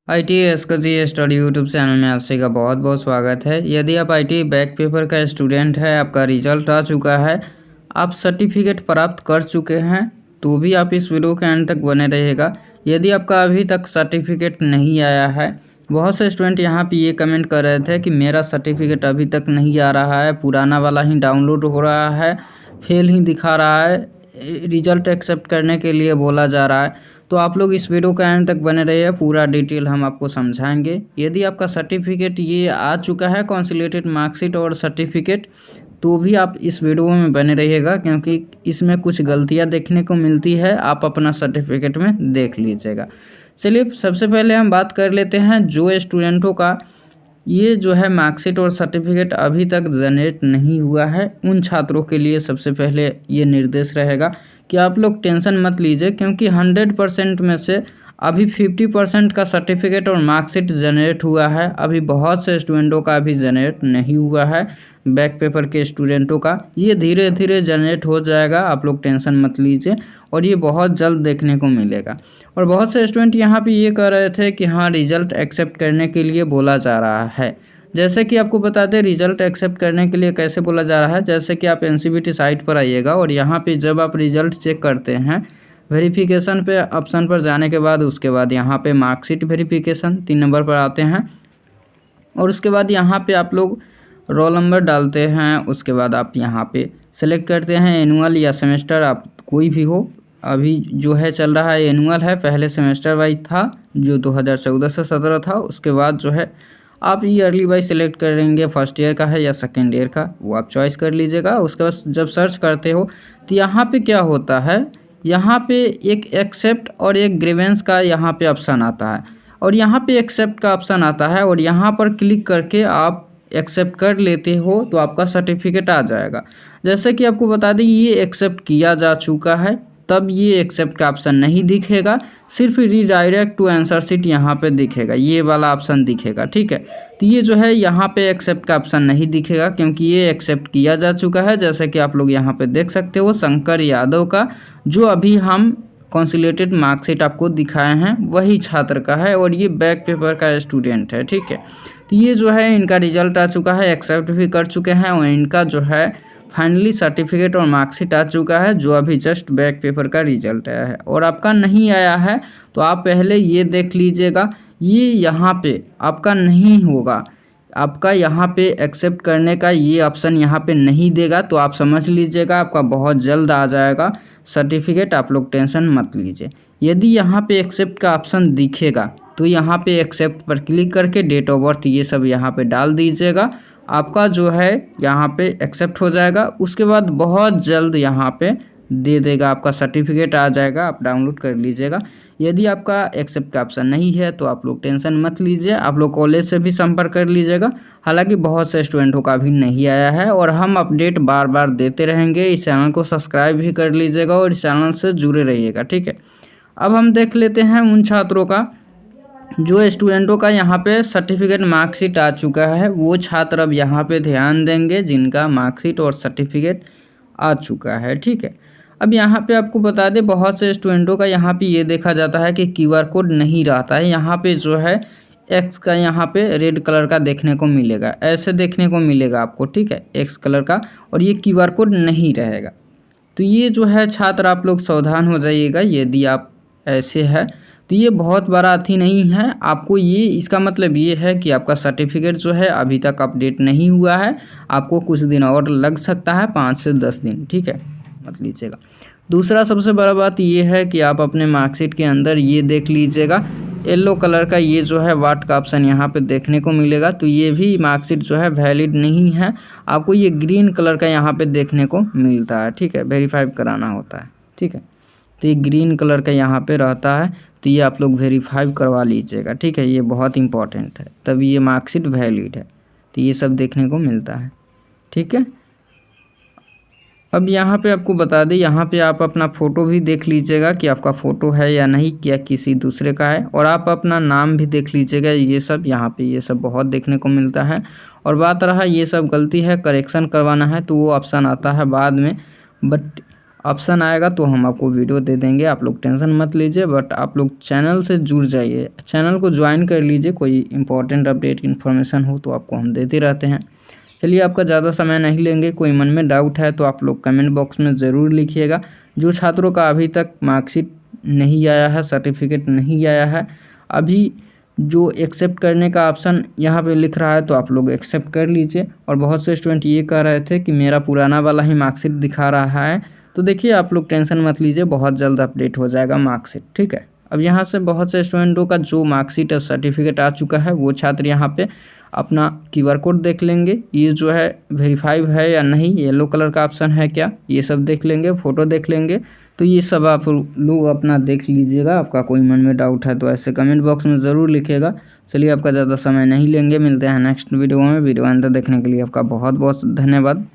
ITS का जी study YouTube channel में आप सभी का बहुत बहुत स्वागत है। यदि आप IT बैक पेपर का स्टूडेंट है, आपका रिजल्ट आ चुका है, आप सर्टिफिकेट प्राप्त कर चुके हैं, तो भी आप इस वीडियो के अंत तक बने रहिएगा। यदि आपका अभी तक सर्टिफिकेट नहीं आया है, बहुत से स्टूडेंट यहाँ पे ये कमेंट कर रहे थे कि मेरा सर्टिफिकेट अभी तक नहीं आ रहा है, पुराना वाला ही डाउनलोड हो रहा है, फेल ही दिखा रहा है, रिजल्ट एक्सेप्ट करने के लिए बोला जा रहा है। तो आप लोग इस वीडियो के अंत तक बने रहिए, पूरा डिटेल हम आपको समझाएंगे। यदि आपका सर्टिफिकेट ये आ चुका है, कंसोलिडेटेड मार्कशीट और सर्टिफिकेट, तो भी आप इस वीडियो में बने रहिएगा, क्योंकि इसमें कुछ गलतियां देखने को मिलती है, आप अपना सर्टिफिकेट में देख लीजिएगा। चलिए सबसे पहले हम बात कर लेते हैं जो स्टूडेंटों का ये जो है मार्कशीट और सर्टिफिकेट अभी तक जनरेट नहीं हुआ है, उन छात्रों के लिए सबसे पहले ये निर्देश रहेगा कि आप लोग टेंशन मत लीजिए, क्योंकि 100% में से अभी 50% का सर्टिफिकेट और मार्कशीट जनरेट हुआ है। अभी बहुत से स्टूडेंटों का अभी जनरेट नहीं हुआ है, बैक पेपर के स्टूडेंटों का ये धीरे धीरे जनरेट हो जाएगा, आप लोग टेंशन मत लीजिए और ये बहुत जल्द देखने को मिलेगा। और बहुत से स्टूडेंट यहाँ पे ये कह रहे थे कि हाँ रिज़ल्ट एक्सेप्ट करने के लिए बोला जा रहा है। जैसे कि आपको बता दें रिज़ल्ट एक्सेप्ट करने के लिए कैसे बोला जा रहा है। जैसे कि आप NCVT साइट पर आइएगा और यहाँ पे जब आप रिज़ल्ट चेक करते हैं, वेरिफिकेशन पे ऑप्शन पर जाने के बाद उसके बाद यहाँ पे मार्कशीट वेरिफिकेशन 3 नंबर पर आते हैं और उसके बाद यहाँ पे आप लोग रोल नंबर डालते हैं। उसके बाद आप यहाँ पे सेलेक्ट करते हैं एनुअल या सेमेस्टर, आप कोई भी हो। अभी जो है चल रहा है एनुअल है, पहले सेमेस्टर वाइज था जो 2014 से 17 था। उसके बाद जो है आप ईयरली वाइज सेलेक्ट करेंगे, फर्स्ट ईयर का है या सेकेंड ईयर का, वो आप चॉइस कर लीजिएगा। उसके बाद जब सर्च करते हो तो यहाँ पे क्या होता है, यहाँ पे एक एक्सेप्ट और एक ग्रीवेंस का यहाँ पे ऑप्शन आता है और यहाँ पे एक्सेप्ट का ऑप्शन आता है और यहाँ पर क्लिक करके आप एक्सेप्ट कर लेते हो तो आपका सर्टिफिकेट आ जाएगा। जैसे कि आपको बता दें ये एक्सेप्ट किया जा चुका है, तब ये एक्सेप्ट का ऑप्शन नहीं दिखेगा, सिर्फ रीडायरेक्ट टू आंसर शीट यहाँ पे दिखेगा, ये वाला ऑप्शन दिखेगा। ठीक है, तो ये जो है यहाँ पे एक्सेप्ट का ऑप्शन नहीं दिखेगा क्योंकि ये एक्सेप्ट किया जा चुका है। जैसे कि आप लोग यहाँ पे देख सकते हो शंकर यादव का, जो अभी हम कंसोलिडेटेड मार्कशीट आपको दिखाए हैं वही छात्र का है और ये बैक पेपर का स्टूडेंट है। ठीक है, तो ये जो है इनका रिजल्ट आ चुका है, एक्सेप्ट भी कर चुके हैं और इनका जो है फाइनली सर्टिफिकेट और मार्कशीट आ चुका है, जो अभी जस्ट बैक पेपर का रिजल्ट आया है। और आपका नहीं आया है तो आप पहले ये देख लीजिएगा, ये यहाँ पे आपका नहीं होगा, आपका यहाँ पे एक्सेप्ट करने का ये ऑप्शन यहाँ पे नहीं देगा, तो आप समझ लीजिएगा आपका बहुत जल्द आ जाएगा सर्टिफिकेट, आप लोग टेंशन मत लीजिए। यदि यहाँ पे एक्सेप्ट का ऑप्शन दिखेगा तो यहाँ पे एक्सेप्ट पर क्लिक करके डेट ऑफ बर्थ ये सब यहाँ पे डाल दीजिएगा, आपका जो है यहाँ पे एक्सेप्ट हो जाएगा। उसके बाद बहुत जल्द यहाँ पे दे देगा, आपका सर्टिफिकेट आ जाएगा, आप डाउनलोड कर लीजिएगा। यदि आपका एक्सेप्ट का ऑप्शन नहीं है तो आप लोग टेंशन मत लीजिए, आप लोग कॉलेज से भी संपर्क कर लीजिएगा। हालांकि बहुत से स्टूडेंटों का भी नहीं आया है और हम अपडेट बार बार देते रहेंगे। इस चैनल को सब्सक्राइब भी कर लीजिएगा और इस चैनल से जुड़े रहिएगा। ठीक है, अब हम देख लेते हैं उन छात्रों का जो स्टूडेंटों का यहाँ पे सर्टिफिकेट मार्कशीट आ चुका है। वो छात्र अब यहाँ पे ध्यान देंगे जिनका मार्कशीट और सर्टिफिकेट आ चुका है। ठीक है, अब यहाँ पे आपको बता दें बहुत से स्टूडेंटों का यहाँ पे ये देखा जाता है कि QR कोड नहीं रहता है, यहाँ पे जो है X का यहाँ पे रेड कलर का देखने को मिलेगा, ऐसे देखने को मिलेगा आपको। ठीक है, X कलर का, और ये QR कोड नहीं रहेगा। तो ये जो है छात्र आप लोग सावधान हो जाइएगा, यदि आप ऐसे है तो ये बहुत बड़ा अथी नहीं है आपको। ये इसका मतलब ये है कि आपका सर्टिफिकेट जो है अभी तक अपडेट नहीं हुआ है, आपको कुछ दिन और लग सकता है, 5 से 10 दिन। ठीक है, मत लीजिएगा। दूसरा सबसे बड़ा बात ये है कि आप अपने मार्कशीट के अंदर ये देख लीजिएगा, येलो कलर का ये जो है वाट का ऑप्शन यहाँ पे देखने को मिलेगा, तो ये भी मार्कशीट जो है वैलिड नहीं है, आपको ये ग्रीन कलर का यहाँ पे देखने को मिलता है। ठीक है, वेरीफाई कराना होता है। ठीक है, तो ये ग्रीन कलर का यहाँ पे रहता है, तो ये आप लोग वेरीफाई करवा लीजिएगा। ठीक है, ये बहुत इंपॉर्टेंट है, तभी ये मार्कशीट वैलिड है, तो ये सब देखने को मिलता है। ठीक है, अब यहाँ पे आपको बता दें, यहाँ पे आप अपना फ़ोटो भी देख लीजिएगा कि आपका फ़ोटो है या नहीं, क्या किसी दूसरे का है, और आप अपना नाम भी देख लीजिएगा। ये सब यहाँ पे ये सब बहुत देखने को मिलता है। और बात रहा ये सब गलती है, करेक्शन करवाना है, तो वो ऑप्शन आता है बाद में, बट ऑप्शन आएगा तो हम आपको वीडियो दे देंगे, आप लोग टेंशन मत लीजिए। बट आप लोग चैनल से जुड़ जाइए, चैनल को ज्वाइन कर लीजिए, कोई इंपॉर्टेंट अपडेट इन्फॉर्मेशन हो तो आपको हम देते रहते हैं। चलिए आपका ज़्यादा समय नहीं लेंगे, कोई मन में डाउट है तो आप लोग कमेंट बॉक्स में ज़रूर लिखिएगा। जो छात्रों का अभी तक मार्कशीट नहीं आया है, सर्टिफिकेट नहीं आया है, अभी जो एक्सेप्ट करने का ऑप्शन यहाँ पे लिख रहा है तो आप लोग एक्सेप्ट कर लीजिए। और बहुत से स्टूडेंट ये कह रहे थे कि मेरा पुराना वाला ही मार्कशीट दिखा रहा है, तो देखिए आप लोग टेंशन मत लीजिए, बहुत जल्द अपडेट हो जाएगा मार्कशीट, ठीक है। अब यहाँ से बहुत से स्टूडेंटों का जो मार्कशीट और सर्टिफिकेट आ चुका है वो छात्र यहाँ पे अपना QR कोड देख लेंगे, ये जो है वेरीफाइड है या नहीं, येलो कलर का ऑप्शन है क्या, ये सब देख लेंगे, फ़ोटो देख लेंगे। तो ये सब आप लोग अपना देख लीजिएगा। आपका कोई मन में डाउट है तो ऐसे कमेंट बॉक्स में ज़रूर लिखिएगा। चलिए आपका ज़्यादा समय नहीं लेंगे, मिलते हैं नेक्स्ट वीडियो में। वीडियो अंत देखने के लिए आपका बहुत बहुत धन्यवाद।